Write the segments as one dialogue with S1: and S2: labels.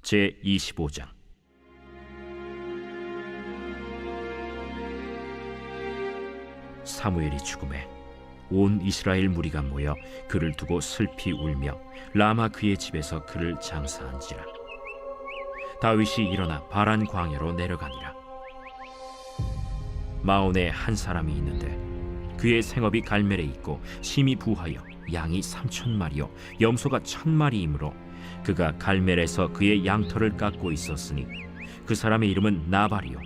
S1: 제25장. 사무엘이 죽음에 온 이스라엘 무리가 모여 그를 두고 슬피 울며 라마 그의 집에서 그를 장사한지라. 다윗이 일어나 바란 광야로 내려가니라. 마온에 한 사람이 있는데 그의 생업이 갈멜에 있고 심히 부하여 양이 3,000마리요 염소가 1,000마리이므로 그가 갈멜에서 그의 양털을 깎고 있었으니 그 사람의 이름은 나발이요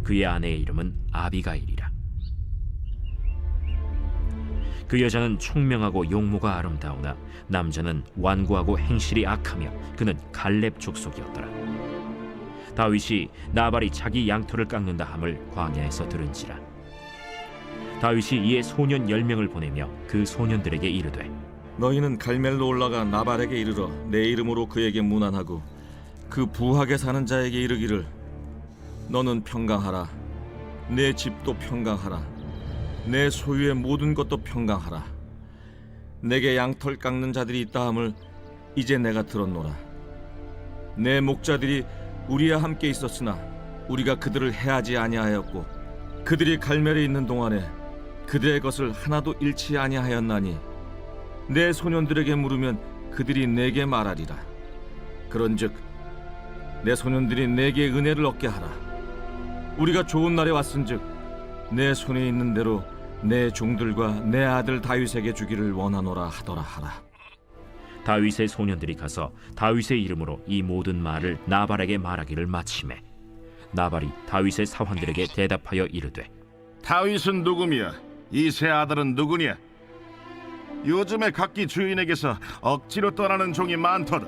S1: 그의 아내의 이름은 아비가일이라. 그 여자는 총명하고 용모가 아름다우나 남자는 완고하고 행실이 악하며 그는 갈렙 족속이었더라. 다윗이 나발이 자기 양털을 깎는다 함을 광야에서 들은지라. 다윗이 이에 소년 10명을 보내며 그 소년들에게 이르되,
S2: 너희는 갈멜로 올라가 나발에게 이르러 내 이름으로 그에게 문안하고 그 부하게 사는 자에게 이르기를, 너는 평강하라. 내 집도 평강하라. 내 소유의 모든 것도 평강하라. 내게 양털 깎는 자들이 있다 함을 이제 내가 들었노라. 내 목자들이 우리와 함께 있었으나 우리가 그들을 해하지 아니하였고 그들이 갈멜에 있는 동안에 그들의 것을 하나도 잃지 아니하였나니 내 소년들에게 물으면 그들이 내게 말하리라. 그런즉 내 소년들이 내게 은혜를 얻게 하라. 우리가 좋은 날에 왔은즉 내 손에 있는 대로 내 종들과 내 아들 다윗에게 주기를 원하노라 하더라 하라.
S1: 다윗의 소년들이 가서 다윗의 이름으로 이 모든 말을 나발에게 말하기를 마치매 나발이 다윗의 사환들에게 대답하여 이르되,
S3: 다윗은 누구며 이 세 아들은 누구냐? 요즘에 각기 주인에게서 억지로 떠나는 종이 많도다.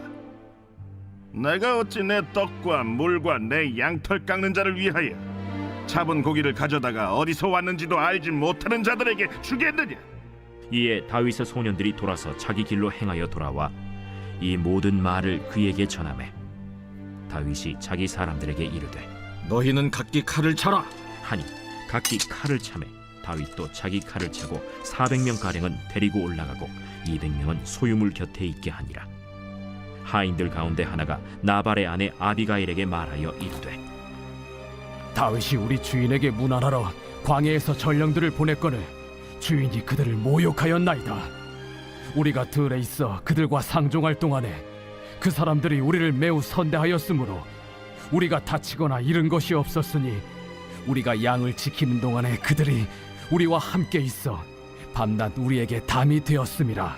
S3: 내가 어찌 내 떡과 물과 내 양털 깎는 자를 위하여 잡은 고기를 가져다가 어디서 왔는지도 알지 못하는 자들에게 주겠느냐?
S1: 이에 다윗의 소년들이 돌아서 자기 길로 행하여 돌아와 이 모든 말을 그에게 전하매 다윗이 자기 사람들에게 이르되,
S2: 너희는 각기 칼을 차라
S1: 하니 각기 칼을 차매 다윗도 자기 칼을 차고 400명 가량은 데리고 올라가고 200명은 소유물 곁에 있게 하니라. 하인들 가운데 하나가 나발의 아내 아비가일에게 말하여 이르되,
S4: 다윗이 우리 주인에게 문안하러 광야에서 전령들을 보냈거늘 주인이 그들을 모욕하였나이다. 우리가 들에 있어 그들과 상종할 동안에 그 사람들이 우리를 매우 선대하였으므로 우리가 다치거나 잃은 것이 없었으니 우리가 양을 지키는 동안에 그들이 우리와 함께 있어 밤낮 우리에게 담이 되었음이라.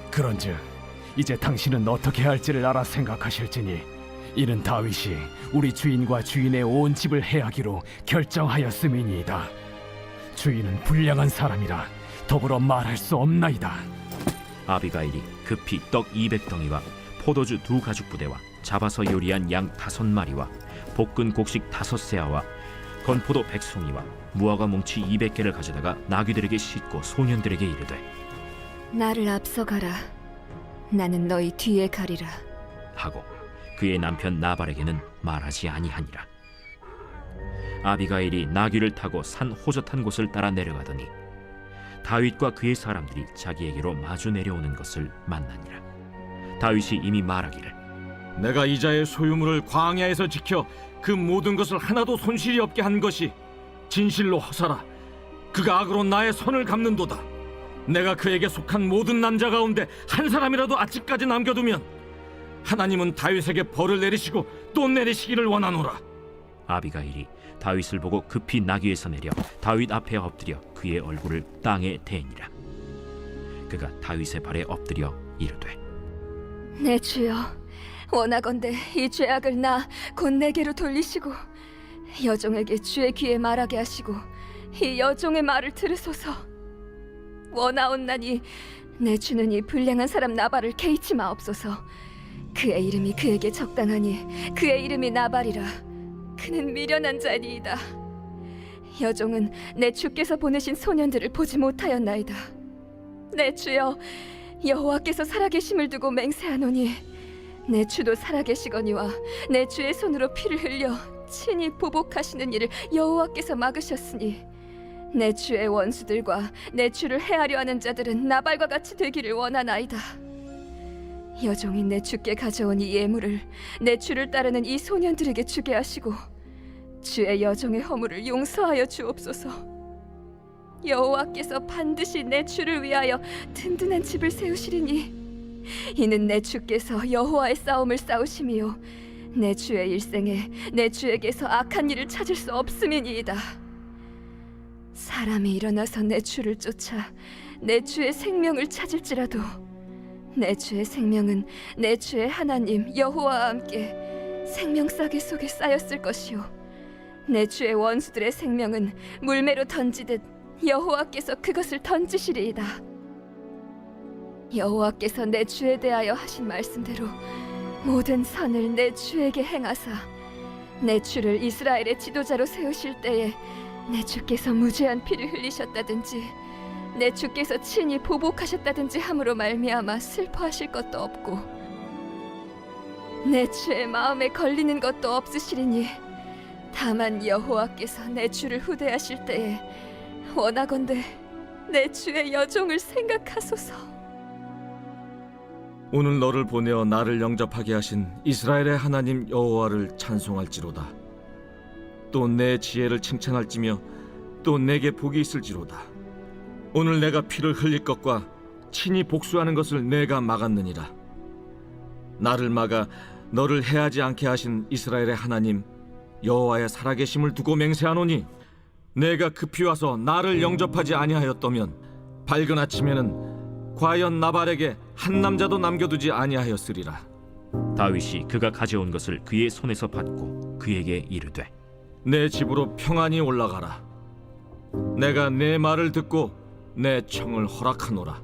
S4: 그런즉 이제 당신은 어떻게 할지를 알아 생각하실지니 이는 다윗이 우리 주인과 주인의 온 집을 해하기로 결정하였음이니이다. 주인은 불량한 사람이라 더불어 말할 수 없나이다.
S1: 아비가일이 급히 떡 200덩이와 포도주 2가죽부대와 잡아서 요리한 양 5마리와 볶은 곡식 5세아와 건포도 100송이와 무화과 뭉치 200개를 가져다가 나귀들에게 싣고 소년들에게 이르되,
S5: 나를 앞서가라. 나는 너희 뒤에 가리라.
S1: 하고 그의 남편 나발에게는 말하지 아니하니라. 아비가일이 나귀를 타고 산 호젓한 곳을 따라 내려가더니 다윗과 그의 사람들이 자기에게로 마주 내려오는 것을 만나니라. 다윗이 이미 말하기를,
S2: 내가 이자의 소유물을 광야에서 지켜 그 모든 것을 하나도 손실이 없게 한 것이 진실로 허사라. 그가 악으로 나의 손을 갚는도다. 내가 그에게 속한 모든 남자 가운데 한 사람이라도 아직까지 남겨두면 하나님은 다윗에게 벌을 내리시고 또 내리시기를 원하노라.
S1: 아비가일이 다윗을 보고 급히 나귀에서 내려 다윗 앞에 엎드려 그의 얼굴을 땅에 대니라. 그가 다윗의 발에 엎드려 이르되,
S5: 내 주여, 원하건대 이 죄악을 나 곧 내게로 돌리시고 여종에게 주의 귀에 말하게 하시고 이 여종의 말을 들으소서. 원하옵나니 내 주는 이 불량한 사람 나발을 개의치 마옵소서. 그의 이름이 그에게 적당하니 그의 이름이 나발이라. 그는 미련한 자니이다. 여종은 내 주께서 보내신 소년들을 보지 못하였나이다. 내 주여, 여호와께서 살아계심을 두고 맹세하노니 내 주도 살아계시거니와 내 주의 손으로 피를 흘려 친히 보복하시는 일을 여호와께서 막으셨으니 내 주의 원수들과 내 주를 해하려 하는 자들은 나발과 같이 되기를 원하나이다. 여종이 내 주께 가져온 이 예물을 내 주를 따르는 이 소년들에게 주게 하시고 주의 여종의 허물을 용서하여 주옵소서. 여호와께서 반드시 내 주를 위하여 든든한 집을 세우시리니 이는 내 주께서 여호와의 싸움을 싸우심이요 내 주의 일생에 내 주에게서 악한 일을 찾을 수 없음이니이다. 사람이 일어나서 내 주를 쫓아 내 주의 생명을 찾을지라도 내 주의 생명은 내 주의 하나님 여호와와 함께 생명싸개 속에 쌓였을 것이요 내 주의 원수들의 생명은 물매로 던지듯 여호와께서 그것을 던지시리이다. 여호와께서 내 주에 대하여 하신 말씀대로 모든 선을 내 주에게 행하사 내 주를 이스라엘의 지도자로 세우실 때에 내 주께서 무죄한 피를 흘리셨다든지 내 주께서 친히 보복하셨다든지 함으로 말미암아 슬퍼하실 것도 없고 내 주의 마음에 걸리는 것도 없으시리니 다만 여호와께서 내 주를 후대하실 때에 원하건대 내 주의 여종을 생각하소서.
S2: 오늘 너를 보내어 나를 영접하게 하신 이스라엘의 하나님 여호와를 찬송할지로다. 또 내 지혜를 칭찬할지며 또 내게 복이 있을지로다. 오늘 내가 피를 흘릴 것과 친히 복수하는 것을 내가 막았느니라. 나를 막아 너를 해하지 않게 하신 이스라엘의 하나님 여호와의 살아계심을 두고 맹세하노니 내가 급히 와서 나를 영접하지 아니하였더면 밝은 아침에는 과연 나발에게 한 남자도 남겨두지 아니하였으리라.
S1: 다윗이 그가 가져온 것을 그의 손에서 받고 그에게 이르되
S2: 내 집으로 평안히 올라가라. 내가 내 말을 듣고 내 청을 허락하노라.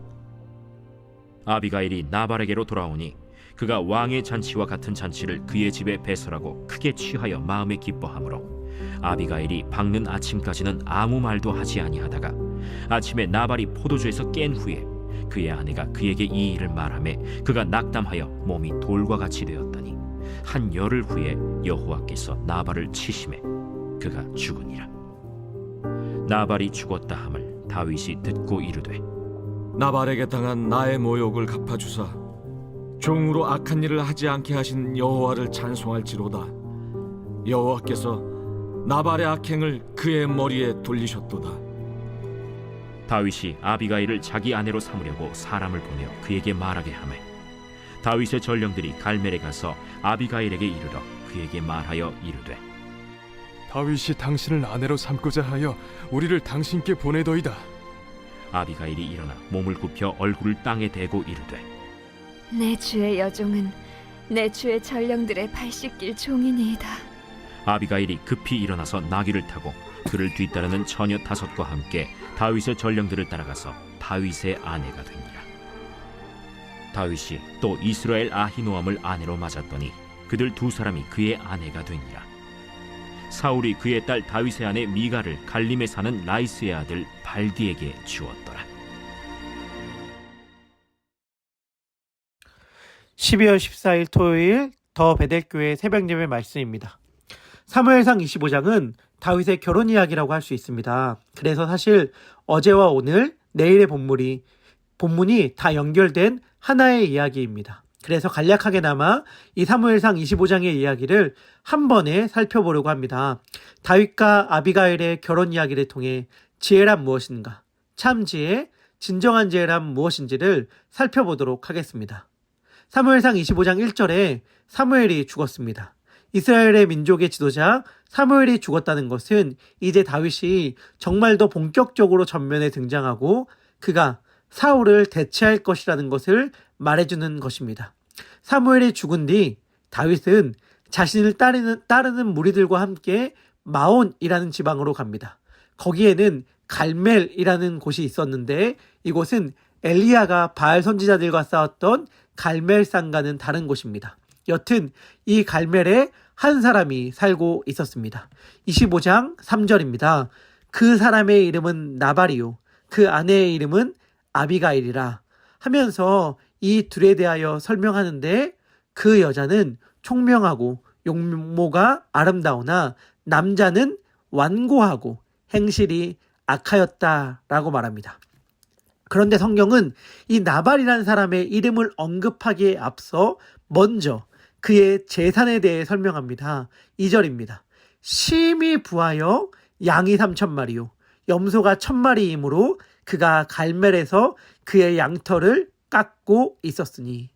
S1: 아비가일이 나발에게로 돌아오니 그가 왕의 잔치와 같은 잔치를 그의 집에 배설하고 크게 취하여 마음에 기뻐하므로 아비가일이 밝는 아침까지는 아무 말도 하지 아니하다가 아침에 나발이 포도주에서 깬 후에 그의 아내가 그에게 이 일을 말하매 그가 낙담하여 몸이 돌과 같이 되었더니 한 열흘 후에 여호와께서 나발을 치심해 그가 죽으니라. 나발이 죽었다 함을 다윗이 듣고 이르되
S2: 나발에게 당한 나의 모욕을 갚아주사 종으로 악한 일을 하지 않게 하신 여호와를 찬송할지로다. 여호와께서 나발의 악행을 그의 머리에 돌리셨도다.
S1: 다윗이 아비가일을 자기 아내로 삼으려고 사람을 보내어 그에게 말하게 하매 다윗의 전령들이 갈멜에 가서 아비가일에게 이르러 그에게 말하여 이르되
S6: 다윗이 당신을 아내로 삼고자 하여 우리를 당신께 보내더이다.
S1: 아비가일이 일어나 몸을 굽혀 얼굴을 땅에 대고 이르되
S5: 내 주의 여종은 내 주의 전령들의 발 씻길 종이니이다.
S1: 아비가일이 급히 일어나서 나귀를 타고 그를 뒤따르는 처녀 5과 함께 다윗의 전령들을 따라가서 다윗의 아내가 되니라. 다윗이 또 이스라엘 아히노암을 아내로 맞았더니 그들 2사람이 그의 아내가 되니라. 사울이 그의 딸 다윗의 아내 미가를 갈림에 사는 라이스의 아들 발디에게 주었더라.
S7: 12월 14일 토요일 더 베델교회 새벽예배 말씀입니다. 사무엘상 25장은 다윗의 결혼 이야기라고 할 수 있습니다. 그래서 사실 어제와 오늘, 내일의 본문이 다 연결된 하나의 이야기입니다. 그래서 간략하게나마 이 사무엘상 25장의 이야기를 한 번에 살펴보려고 합니다. 다윗과 아비가일의 결혼 이야기를 통해 지혜란 무엇인가, 참 지혜, 진정한 지혜란 무엇인지를 살펴보도록 하겠습니다. 사무엘상 25장 1절에 사무엘이 죽었습니다. 이스라엘의 민족의 지도자 사무엘이 죽었다는 것은 이제 다윗이 정말 더 본격적으로 전면에 등장하고 그가 사울을 대체할 것이라는 것을 말해주는 것입니다. 사무엘이 죽은 뒤 다윗은 자신을 따르는 무리들과 함께 마온이라는 지방으로 갑니다. 거기에는 갈멜이라는 곳이 있었는데 이곳은 엘리야가 바알 선지자들과 싸웠던 갈멜산과는 다른 곳입니다. 여튼 이 갈멜에 한 사람이 살고 있었습니다. 25장 3절입니다. 그 사람의 이름은 나발이요 그 아내의 이름은 아비가일이라 하면서 이 둘에 대하여 설명하는데 그 여자는 총명하고 용모가 아름다우나 남자는 완고하고 행실이 악하였다라고 말합니다. 그런데 성경은 이 나발이라는 사람의 이름을 언급하기에 앞서 먼저 그의 재산에 대해 설명합니다. 2절입니다. 심히 부하여 양이 3,000마리요 염소가 1,000마리이므로 그가 갈멜에서 그의 양털을 깎고 있었으니.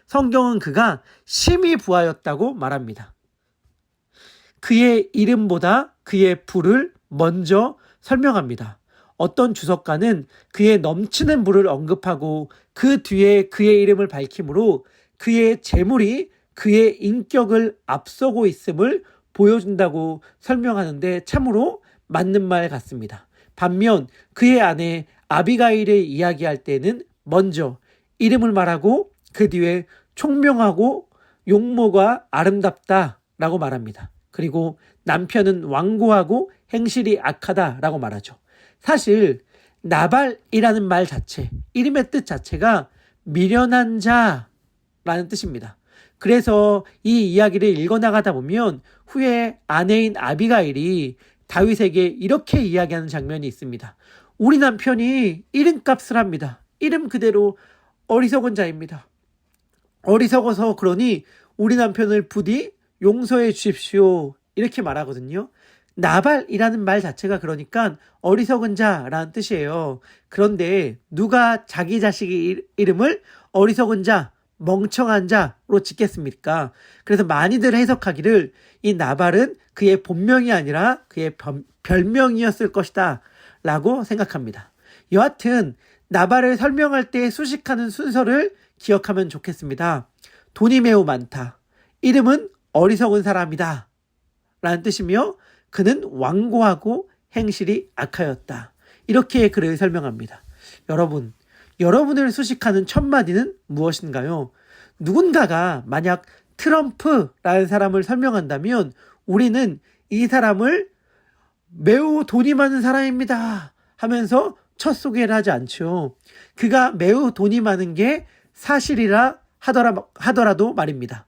S7: 성경은 그가 심히 부하였다고 말합니다. 그의 이름보다 그의 부를 먼저 설명합니다. 어떤 주석가는 그의 넘치는 부를 언급하고 그 뒤에 그의 이름을 밝히므로 그의 재물이 그의 인격을 앞서고 있음을 보여준다고 설명하는데 참으로 맞는 말 같습니다. 반면 그의 아내 아비가일을 이야기할 때는 먼저 이름을 말하고 그 뒤에 총명하고 용모가 아름답다라고 말합니다. 그리고 남편은 완고하고 행실이 악하다라고 말하죠. 사실 나발이라는 말 자체, 이름의 뜻 자체가 미련한 자라는 뜻입니다. 그래서 이 이야기를 읽어나가다 보면 후에 아내인 아비가일이 다윗에게 이렇게 이야기하는 장면이 있습니다. 우리 남편이 이름값을 합니다. 이름 그대로 어리석은 자입니다. 어리석어서 그러니 우리 남편을 부디 용서해 주십시오. 이렇게 말하거든요. 나발이라는 말 자체가 그러니까 어리석은 자라는 뜻이에요. 그런데 누가 자기 자식의 이름을 어리석은 자, 멍청한 자로 짓겠습니까? 그래서 많이들 해석하기를 이 나발은 그의 본명이 아니라 그의 별명이었을 것이다 라고 생각합니다. 여하튼 나발을 설명할 때 수식하는 순서를 기억하면 좋겠습니다. 돈이 매우 많다. 이름은 어리석은 사람이다 라는 뜻이며 그는 완고하고 행실이 악하였다. 이렇게 그를 설명합니다. 여러분을 수식하는 첫 마디는 무엇인가요? 누군가가 만약 트럼프라는 사람을 설명한다면 우리는 이 사람을 매우 돈이 많은 사람입니다 하면서 첫 소개를 하지 않죠. 그가 매우 돈이 많은 게 사실이라 하더라도 말입니다.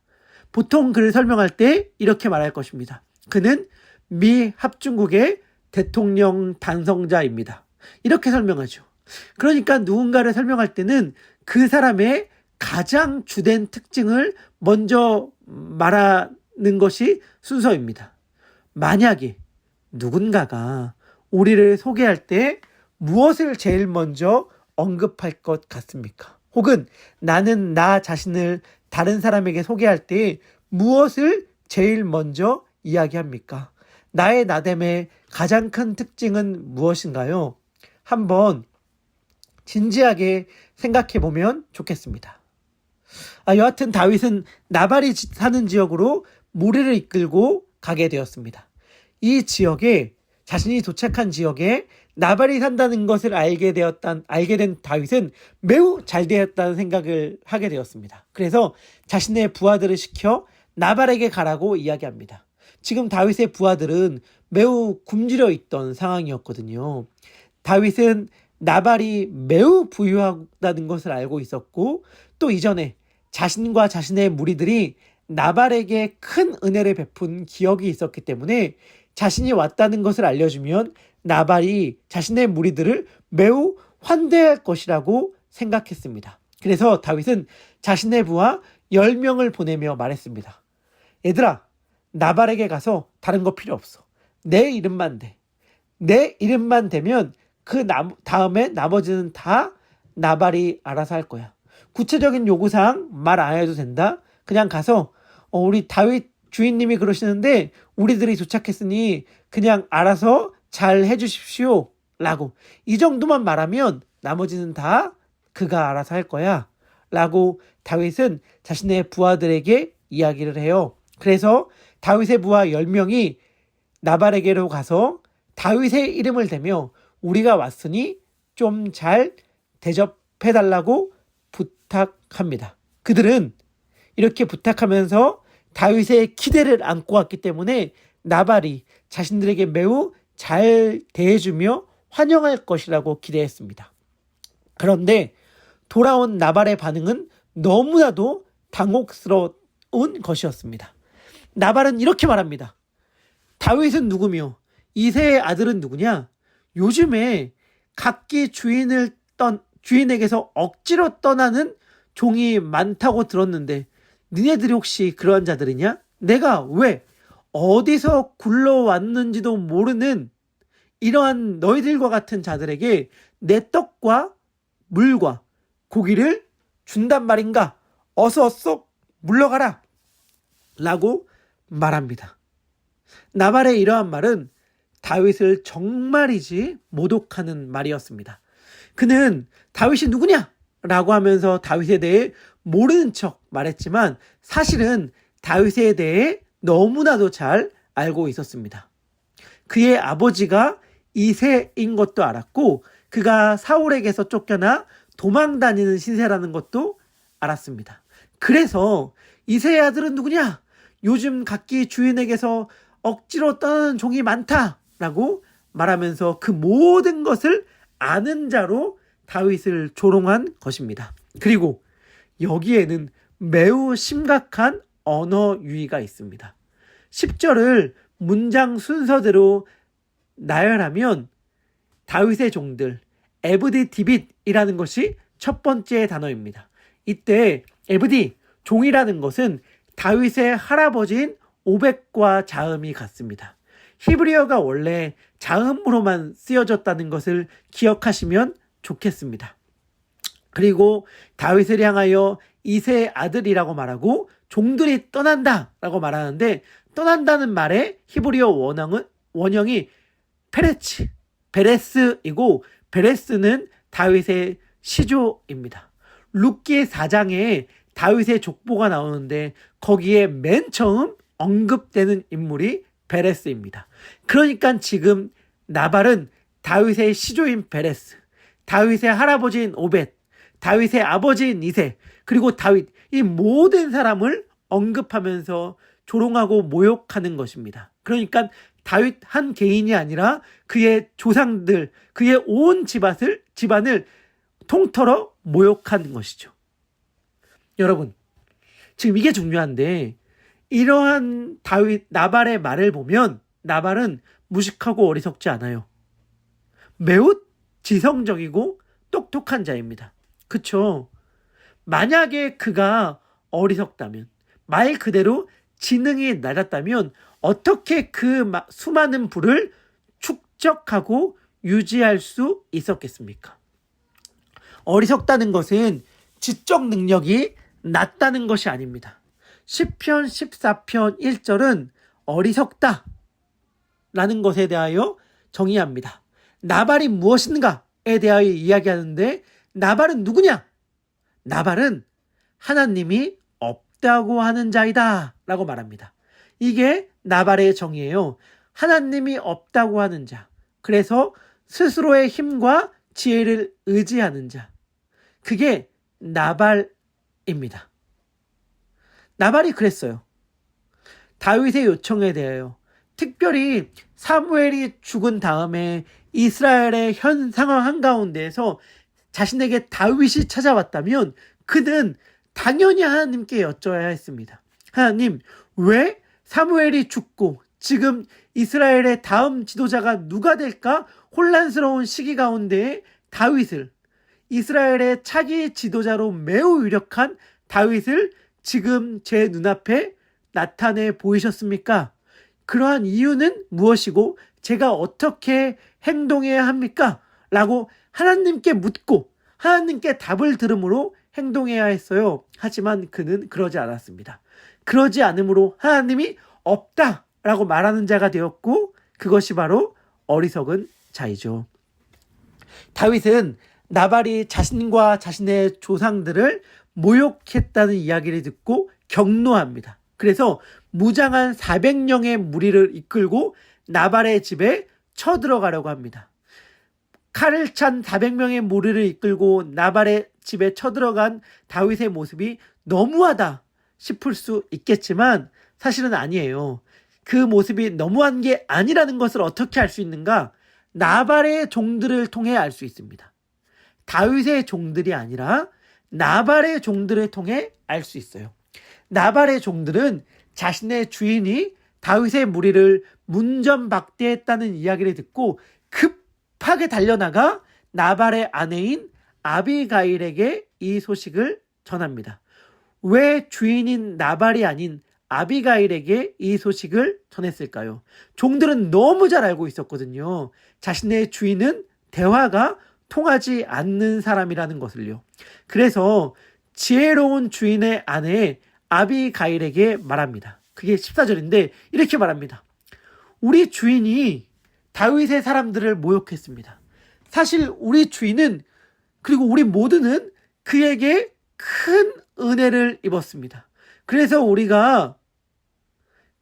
S7: 보통 그를 설명할 때 이렇게 말할 것입니다. 그는 미 합중국의 대통령 당선자입니다. 이렇게 설명하죠. 그러니까 누군가를 설명할 때는 그 사람의 가장 주된 특징을 먼저 말하는 것이 순서입니다. 만약에 누군가가 우리를 소개할 때 무엇을 제일 먼저 언급할 것 같습니까? 혹은 나는 나 자신을 다른 사람에게 소개할 때 무엇을 제일 먼저 이야기합니까? 나의 나됨의 가장 큰 특징은 무엇인가요? 한번 진지하게 생각해 보면 좋겠습니다. 여하튼 다윗은 나발이 사는 지역으로 무리를 이끌고 가게 되었습니다. 이 지역에 자신이 도착한 지역에 나발이 산다는 것을 알게 된 다윗은 매우 잘 되었다는 생각을 하게 되었습니다. 그래서 자신의 부하들을 시켜 나발에게 가라고 이야기합니다. 지금 다윗의 부하들은 매우 굶주려 있던 상황이었거든요. 다윗은 나발이 매우 부유하다는 것을 알고 있었고 또 이전에 자신과 자신의 무리들이 나발에게 큰 은혜를 베푼 기억이 있었기 때문에 자신이 왔다는 것을 알려주면 나발이 자신의 무리들을 매우 환대할 것이라고 생각했습니다. 그래서 다윗은 자신의 부하 10명을 보내며 말했습니다. 얘들아, 나발에게 가서 다른 거 필요 없어. 내 이름만 돼. 내 이름만 되면 그 다음에 나머지는 다 나발이 알아서 할 거야. 구체적인 요구사항 말 안 해도 된다. 그냥 가서 우리 다윗 주인님이 그러시는데 우리들이 도착했으니 그냥 알아서 잘 해주십시오 라고 이 정도만 말하면 나머지는 다 그가 알아서 할 거야 라고 다윗은 자신의 부하들에게 이야기를 해요. 그래서 다윗의 부하 10명이 나발에게로 가서 다윗의 이름을 대며 우리가 왔으니 좀 잘 대접해달라고 부탁합니다. 그들은 이렇게 부탁하면서 다윗의 기대를 안고 왔기 때문에 나발이 자신들에게 매우 잘 대해주며 환영할 것이라고 기대했습니다. 그런데 돌아온 나발의 반응은 너무나도 당혹스러운 것이었습니다. 나발은 이렇게 말합니다. 다윗은 누구며 이새의 아들은 누구냐? 요즘에 각기 주인에게서 억지로 떠나는 종이 많다고 들었는데 니네들이 혹시 그러한 자들이냐? 내가 왜 어디서 굴러왔는지도 모르는 이러한 너희들과 같은 자들에게 내 떡과 물과 고기를 준단 말인가? 어서 쏙 물러가라! 라고 말합니다. 나발의 이러한 말은 다윗을 정말이지 모독하는 말이었습니다. 그는 다윗이 누구냐? 라고 하면서 다윗에 대해 모르는 척 말했지만 사실은 다윗에 대해 너무나도 잘 알고 있었습니다. 그의 아버지가 이새인 것도 알았고 그가 사울에게서 쫓겨나 도망 다니는 신세라는 것도 알았습니다. 그래서 이새의 아들은 누구냐? 요즘 각기 주인에게서 억지로 떠나는 종이 많다라고 말하면서 그 모든 것을 아는 자로 다윗을 조롱한 것입니다. 그리고 여기에는 매우 심각한 언어 유희가 있습니다. 10절을 문장 순서대로 나열하면 다윗의 종들, 에브디 디빗이라는 것이 첫 번째 단어입니다. 이때 에브디, 종이라는 것은 다윗의 할아버지인 오벳과 자음이 같습니다. 히브리어가 원래 자음으로만 쓰여졌다는 것을 기억하시면 좋겠습니다. 그리고 다윗을 향하여 이새의 아들이라고 말하고 종들이 떠난다 라고 말하는데 떠난다는 말의 히브리어 원형이 베레스이고 베레스는 다윗의 시조입니다. 룻기 4장에 다윗의 족보가 나오는데 거기에 맨 처음 언급되는 인물이 베레스입니다. 그러니까 지금 나발은 다윗의 시조인 베레스, 다윗의 할아버지인 오벳, 다윗의 아버지인 이새, 그리고 다윗, 이 모든 사람을 언급하면서 조롱하고 모욕하는 것입니다. 그러니까 다윗 한 개인이 아니라 그의 조상들, 그의 온 집안을 통틀어 모욕하는 것이죠. 여러분, 지금 이게 중요한데 이러한 나발의 말을 보면 나발은 무식하고 어리석지 않아요. 매우 지성적이고 똑똑한 자입니다. 그쵸? 만약에 그가 어리석다면, 말 그대로 지능이 낮았다면 어떻게 그 수많은 부를 축적하고 유지할 수 있었겠습니까? 어리석다는 것은 지적 능력이 낮다는 것이 아닙니다. 시편 14편 1절은 어리석다 라는 것에 대하여 정의합니다. 나발이 무엇인가에 대하여 이야기하는데 나발은 누구냐? 나발은 하나님이 없다고 하는 자이다 라고 말합니다. 이게 나발의 정의예요. 하나님이 없다고 하는 자. 그래서 스스로의 힘과 지혜를 의지하는 자. 그게 나발입니다. 나발이 그랬어요. 다윗의 요청에 대하여 특별히 사무엘이 죽은 다음에 이스라엘의 현 상황 한가운데에서 자신에게 다윗이 찾아왔다면 그는 당연히 하나님께 여쭤야 했습니다. 하나님, 왜 사무엘이 죽고 지금 이스라엘의 다음 지도자가 누가 될까 혼란스러운 시기 가운데에 다윗을, 이스라엘의 차기 지도자로 매우 유력한 다윗을 지금 제 눈앞에 나타내 보이셨습니까? 그러한 이유는 무엇이고 제가 어떻게 행동해야 합니까? 라고 하나님께 묻고 하나님께 답을 들음으로 행동해야 했어요. 하지만 그는 그러지 않았습니다. 그러지 않으므로 하나님이 없다라고 말하는 자가 되었고 그것이 바로 어리석은 자이죠. 다윗은 나발이 자신과 자신의 조상들을 모욕했다는 이야기를 듣고 격노합니다. 그래서 무장한 400명의 무리를 이끌고 나발의 집에 쳐들어가려고 합니다. 칼을 찬 400명의 무리를 이끌고 나발의 집에 쳐들어간 다윗의 모습이 너무하다 싶을 수 있겠지만 사실은 아니에요. 그 모습이 너무한 게 아니라는 것을 어떻게 알 수 있는가? 나발의 종들을 통해 알 수 있습니다. 다윗의 종들이 아니라 나발의 종들을 통해 알 수 있어요. 나발의 종들은 자신의 주인이 다윗의 무리를 문전박대했다는 이야기를 듣고 급하게 달려나가 나발의 아내인 아비가일에게 이 소식을 전합니다. 왜 주인인 나발이 아닌 아비가일에게 이 소식을 전했을까요? 종들은 너무 잘 알고 있었거든요. 자신의 주인은 대화가 통하지 않는 사람이라는 것을요. 그래서 지혜로운 주인의 아내 아비가일에게 말합니다. 그게 14절인데 이렇게 말합니다. 우리 주인이 다윗의 사람들을 모욕했습니다. 사실 우리 주인은 그리고 우리 모두는 그에게 큰 은혜를 입었습니다. 그래서 우리가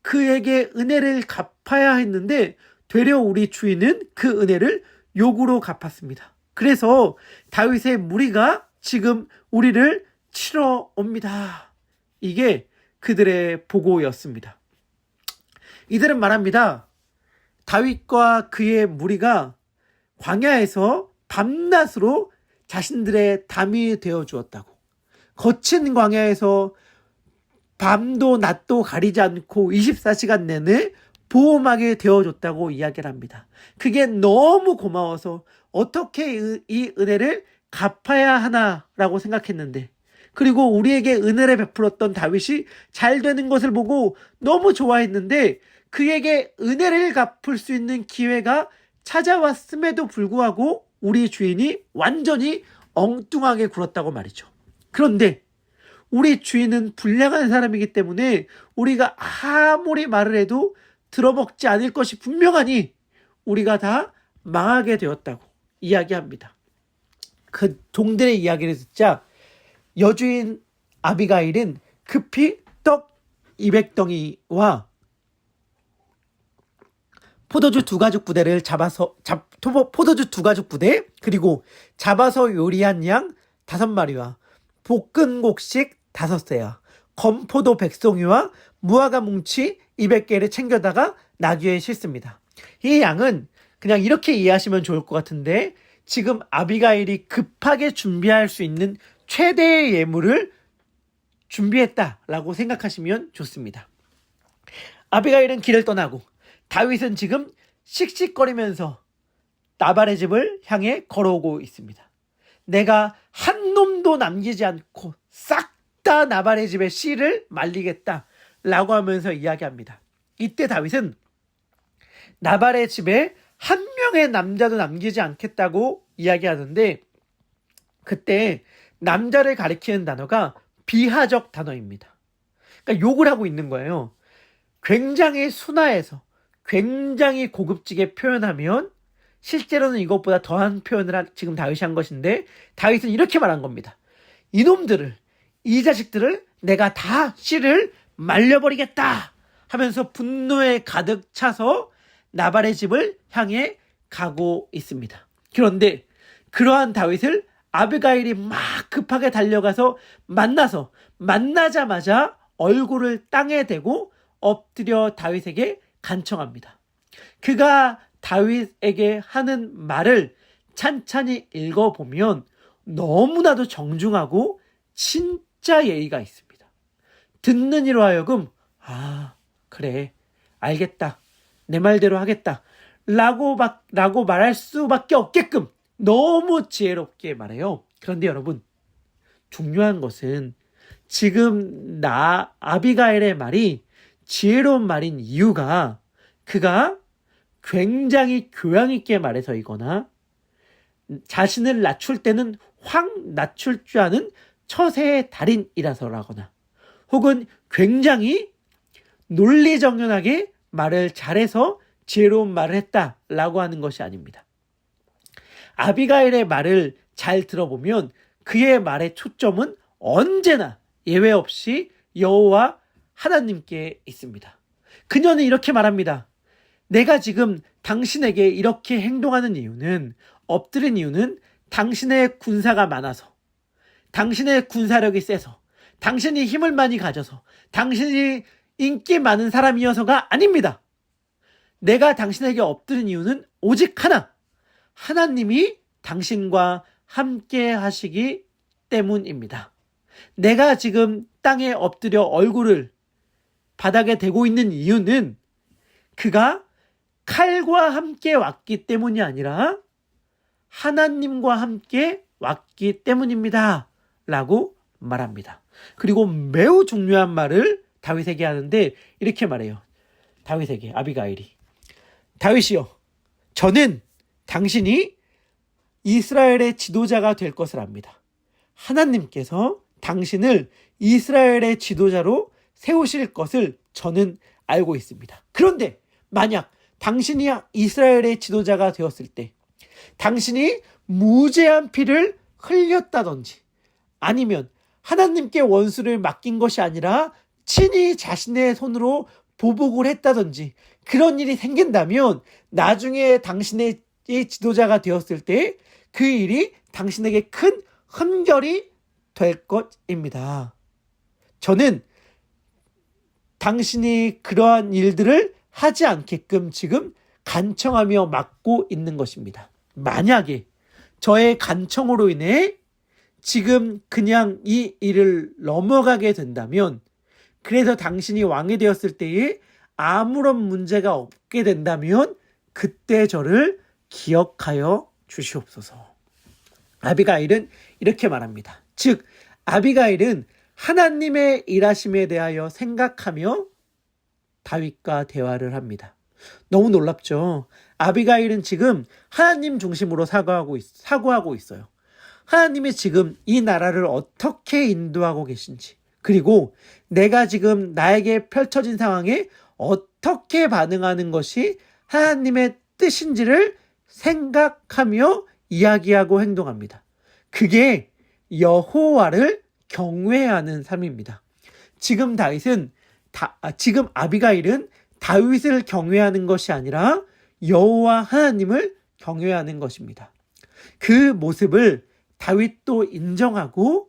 S7: 그에게 은혜를 갚아야 했는데 되려 우리 주인은 그 은혜를 욕으로 갚았습니다. 그래서 다윗의 무리가 지금 우리를 치러 옵니다. 이게 그들의 보고였습니다. 이들은 말합니다. 다윗과 그의 무리가 광야에서 밤낮으로 자신들의 담이 되어 주었다고. 거친 광야에서 밤도 낮도 가리지 않고 24시간 내내 보호막이 되어줬다고 이야기를 합니다. 그게 너무 고마워서 어떻게 이 은혜를 갚아야 하나라고 생각했는데, 그리고 우리에게 은혜를 베풀었던 다윗이 잘 되는 것을 보고 너무 좋아했는데 그에게 은혜를 갚을 수 있는 기회가 찾아왔음에도 불구하고 우리 주인이 완전히 엉뚱하게 굴었다고 말이죠. 그런데 우리 주인은 불량한 사람이기 때문에 우리가 아무리 말을 해도 들어먹지 않을 것이 분명하니 우리가 다 망하게 되었다고 이야기합니다. 그 종들의 이야기를 듣자 여주인 아비가일은 급히 떡 200덩이와 포도주 2가죽 부대를 포도주 2가죽 부대, 그리고 잡아서 요리한 양 5마리와 볶은 곡식 5새와 건포도 100송이와 무화과 뭉치 200개를 챙겨다가 나귀에 싣습니다. 이 양은 그냥 이렇게 이해하시면 좋을 것 같은데, 지금 아비가일이 급하게 준비할 수 있는 최대의 예물을 준비했다라고 생각하시면 좋습니다. 아비가일은 길을 떠나고 다윗은 지금 씩씩거리면서 나발의 집을 향해 걸어오고 있습니다. 내가 한 놈도 남기지 않고 싹 다 나발의 집에 씨를 말리겠다 라고 하면서 이야기합니다. 이때 다윗은 나발의 집에 한 명의 남자도 남기지 않겠다고 이야기하는데, 그때 남자를 가리키는 단어가 비하적 단어입니다. 그러니까 욕을 하고 있는 거예요. 굉장히 순화해서 굉장히 고급지게 표현하면 실제로는 이것보다 더한 표현을 지금 다윗이 한 것인데, 다윗은 이렇게 말한 겁니다. 이놈들을, 이 자식들을 내가 다 씨를 말려버리겠다 하면서 분노에 가득 차서 나발의 집을 향해 가고 있습니다. 그런데 그러한 다윗을 아비가일이 막 급하게 달려가서 만나자마자 얼굴을 땅에 대고 엎드려 다윗에게 간청합니다. 그가 다윗에게 하는 말을 찬찬히 읽어보면 너무나도 정중하고 진짜 예의가 있습니다. 듣는 이로 하여금 그래, 알겠다, 내 말대로 하겠다 라고 말할 수밖에 없게끔 너무 지혜롭게 말해요. 그런데 여러분, 중요한 것은 지금 아비가일의 말이 지혜로운 말인 이유가 그가 굉장히 교양 있게 말해서이거나 자신을 낮출 때는 확 낮출 줄 아는 처세의 달인이라서라거나 혹은 굉장히 논리정연하게 말을 잘해서 지혜로운 말을 했다라고 하는 것이 아닙니다. 아비가일의 말을 잘 들어보면 그의 말의 초점은 언제나 예외 없이 여호와 하나님께 있습니다. 그녀는 이렇게 말합니다. 내가 지금 당신에게 이렇게 행동하는 이유는, 엎드린 이유는 당신의 군사가 많아서, 당신의 군사력이 세서, 당신이 힘을 많이 가져서, 당신이 인기 많은 사람이어서가 아닙니다. 내가 당신에게 엎드린 이유는 오직 하나, 하나님이 당신과 함께 하시기 때문입니다. 내가 지금 땅에 엎드려 얼굴을 바닥에 대고 있는 이유는 그가 칼과 함께 왔기 때문이 아니라 하나님과 함께 왔기 때문입니다. 라고 말합니다. 그리고 매우 중요한 말을 다윗에게 하는데 이렇게 말해요. 다윗에게 아비가일이, 다윗이여, 저는 당신이 이스라엘의 지도자가 될 것을 압니다. 하나님께서 당신을 이스라엘의 지도자로 세우실 것을 저는 알고 있습니다. 그런데 만약 당신이 이스라엘의 지도자가 되었을 때 당신이 무죄한 피를 흘렸다든지 아니면 하나님께 원수를 맡긴 것이 아니라 친히 자신의 손으로 보복을 했다든지 그런 일이 생긴다면 나중에 당신의 지도자가 되었을 때 그 일이 당신에게 큰 흔결이 될 것입니다. 저는 당신이 그러한 일들을 하지 않게끔 지금 간청하며 막고 있는 것입니다. 만약에 저의 간청으로 인해 지금 그냥 이 일을 넘어가게 된다면, 그래서 당신이 왕이 되었을 때에 아무런 문제가 없게 된다면 그때 저를 기억하여 주시옵소서. 아비가일은 이렇게 말합니다. 즉 아비가일은 하나님의 일하심에 대하여 생각하며 다윗과 대화를 합니다. 너무 놀랍죠? 아비가일은 지금 하나님 중심으로 사고하고 있어요. 하나님이 지금 이 나라를 어떻게 인도하고 계신지, 그리고 내가 지금 나에게 펼쳐진 상황에 어떻게 반응하는 것이 하나님의 뜻인지를 생각하며 이야기하고 행동합니다. 그게 여호와를 경외하는 삶입니다. 지금 아비가일은 다윗을 경외하는 것이 아니라 여호와 하나님을 경외하는 것입니다. 그 모습을 다윗도 인정하고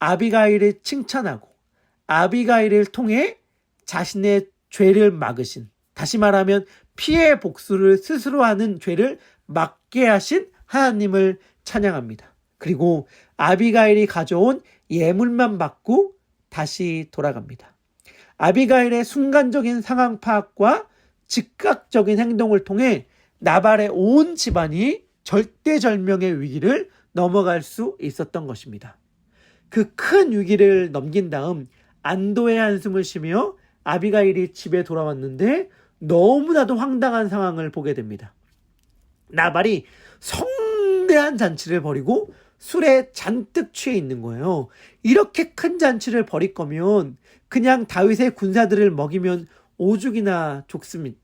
S7: 아비가일을 칭찬하고 아비가일을 통해 자신의 죄를 막으신, 다시 말하면 피해 복수를 스스로 하는 죄를 막게 하신 하나님을 찬양합니다. 그리고 아비가일이 가져온 예물만 받고 다시 돌아갑니다. 아비가일의 순간적인 상황 파악과 즉각적인 행동을 통해 나발의 온 집안이 절대절명의 위기를 넘어갈 수 있었던 것입니다. 그 큰 위기를 넘긴 다음 안도의 한숨을 쉬며 아비가일이 집에 돌아왔는데 너무나도 황당한 상황을 보게 됩니다. 나발이 성대한 잔치를 벌이고 술에 잔뜩 취해 있는 거예요. 이렇게 큰 잔치를 벌일 거면 그냥 다윗의 군사들을 먹이면 오죽이나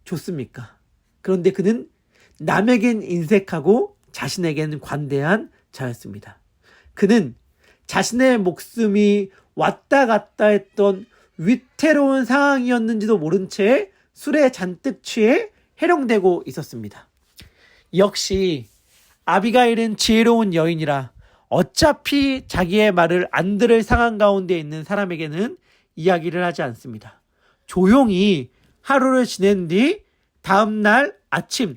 S7: 좋습니까? 그런데 그는 남에겐 인색하고 자신에겐 관대한 자였습니다. 그는 자신의 목숨이 왔다 갔다 했던 위태로운 상황이었는지도 모른 채 술에 잔뜩 취해 해롱되고 있었습니다. 역시 아비가일은 지혜로운 여인이라 어차피 자기의 말을 안 들을 상황 가운데 있는 사람에게는 이야기를 하지 않습니다. 조용히 하루를 지낸 뒤 다음날 아침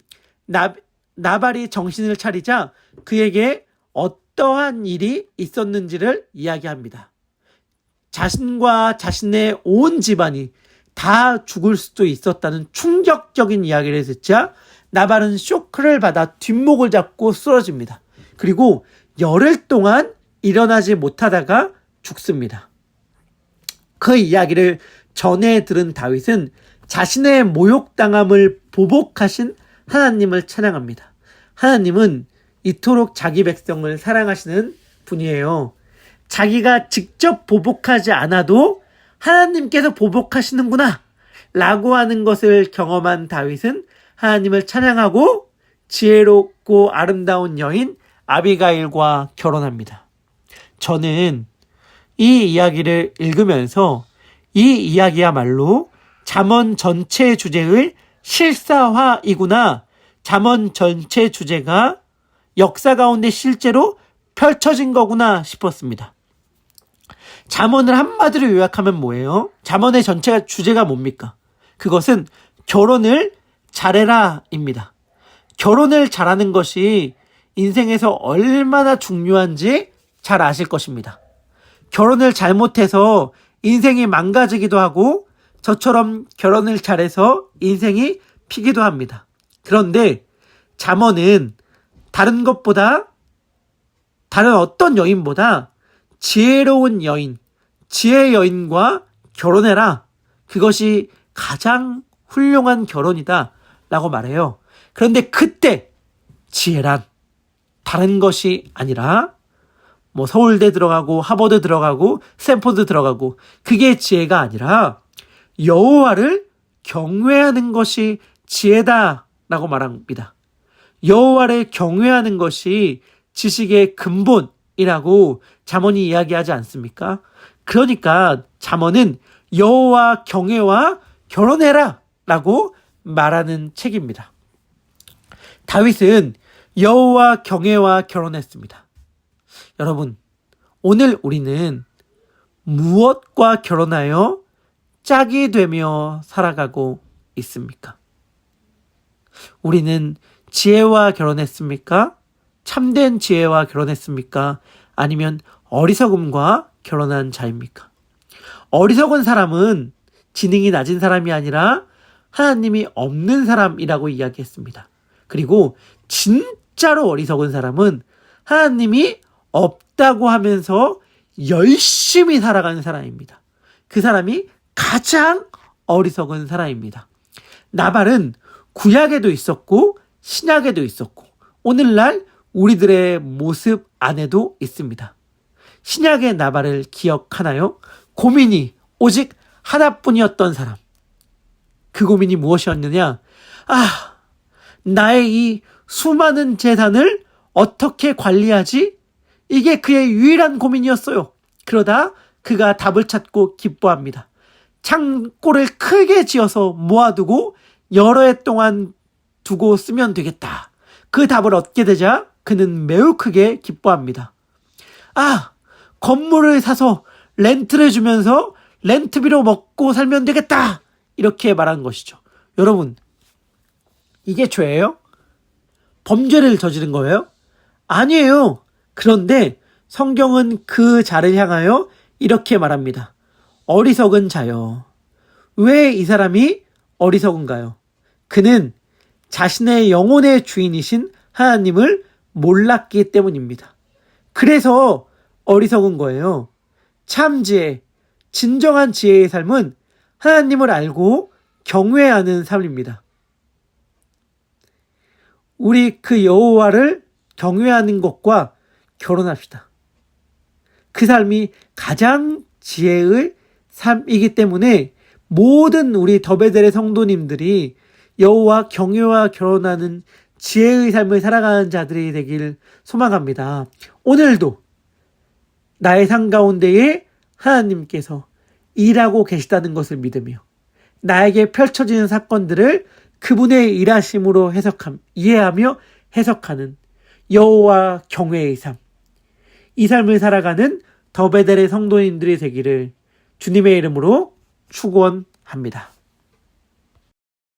S7: 나발이 정신을 차리자 그에게 어떠한 일이 있었는지를 이야기합니다. 자신과 자신의 온 집안이 다 죽을 수도 있었다는 충격적인 이야기를 듣자 나발은 쇼크를 받아 뒷목을 잡고 쓰러집니다. 그리고 열흘 동안 일어나지 못하다가 죽습니다. 그 이야기를 전해 들은 다윗은 자신의 모욕당함을 보복하신 하나님을 찬양합니다. 하나님은 이토록 자기 백성을 사랑하시는 분이에요. 자기가 직접 보복하지 않아도 하나님께서 보복하시는구나 라고 하는 것을 경험한 다윗은 하나님을 찬양하고 지혜롭고 아름다운 여인 아비가일과 결혼합니다. 저는 이 이야기를 읽으면서 이 이야기야말로 잠언 전체 주제의 실사화이구나, 잠언 전체 주제가 역사 가운데 실제로 펼쳐진 거구나 싶었습니다. 잠언을 한마디로 요약하면 뭐예요? 잠언의 전체 주제가 뭡니까? 그것은 결혼을 잘해라입니다. 결혼을 잘하는 것이 인생에서 얼마나 중요한지 잘 아실 것입니다. 결혼을 잘못해서 인생이 망가지기도 하고 저처럼 결혼을 잘해서 인생이 피기도 합니다. 그런데 잠언은 다른 것보다 다른 어떤 여인보다 지혜로운 여인, 지혜의 여인과 결혼해라. 그것이 가장 훌륭한 결혼이다 라고 말해요. 그런데 그때 지혜란 다른 것이 아니라 뭐 서울대 들어가고 하버드 들어가고 스탠포드 들어가고 그게 지혜가 아니라 여호와를 경외하는 것이 지혜다 라고 말합니다. 여호와를 경외하는 것이 지식의 근본이라고 잠언이 이야기하지 않습니까? 그러니까 잠언은 여호와 경외와 결혼해라 라고 말하는 책입니다. 다윗은 여호와 경외와 결혼했습니다. 여러분, 오늘 우리는 무엇과 결혼하여 짝이 되며 살아가고 있습니까? 우리는 지혜와 결혼했습니까? 참된 지혜와 결혼했습니까? 아니면 어리석음과 결혼한 자입니까? 어리석은 사람은 지능이 낮은 사람이 아니라 하나님이 없는 사람이라고 이야기했습니다. 그리고 진짜로 어리석은 사람은 하나님이 없다고 하면서 열심히 살아가는 사람입니다. 그 사람이 가장 어리석은 사람입니다. 나발은 구약에도 있었고 신약에도 있었고 오늘날 우리들의 모습 안에도 있습니다. 신약의 나발을 기억하나요? 고민이 오직 하나뿐이었던 사람. 그 고민이 무엇이었느냐? 나의 이 수많은 재산을 어떻게 관리하지? 이게 그의 유일한 고민이었어요. 그러다 그가 답을 찾고 기뻐합니다. 창고를 크게 지어서 모아두고 여러 해 동안 두고 쓰면 되겠다. 그 답을 얻게 되자 그는 매우 크게 기뻐합니다. 건물을 사서 렌트를 주면서 렌트비로 먹고 살면 되겠다. 이렇게 말한 것이죠. 여러분, 이게 죄예요? 범죄를 저지른 거예요? 아니에요. 그런데 성경은 그 자를 향하여 이렇게 말합니다. 어리석은 자요. 왜 이 사람이 어리석은가요? 그는 자신의 영혼의 주인이신 하나님을 몰랐기 때문입니다. 그래서 어리석은 거예요. 참 지혜, 진정한 지혜의 삶은 하나님을 알고 경외하는 삶입니다. 우리 그 여호와를 경외하는 것과 결혼합시다. 그 삶이 가장 지혜의 삶이기 때문에 모든 우리 더베델의 성도님들이 여호와 경외와 결혼하는 지혜의 삶을 살아가는 자들이 되길 소망합니다. 오늘도 나의 삶 가운데에 하나님께서 일하고 계시다는 것을 믿으며 나에게 펼쳐지는 사건들을 그분의 일하심으로 이해하며 해석하는 여호와 경외의 삶, 이 삶을 살아가는 더베델의 성도님들이 되기를 주님의 이름으로 축원합니다.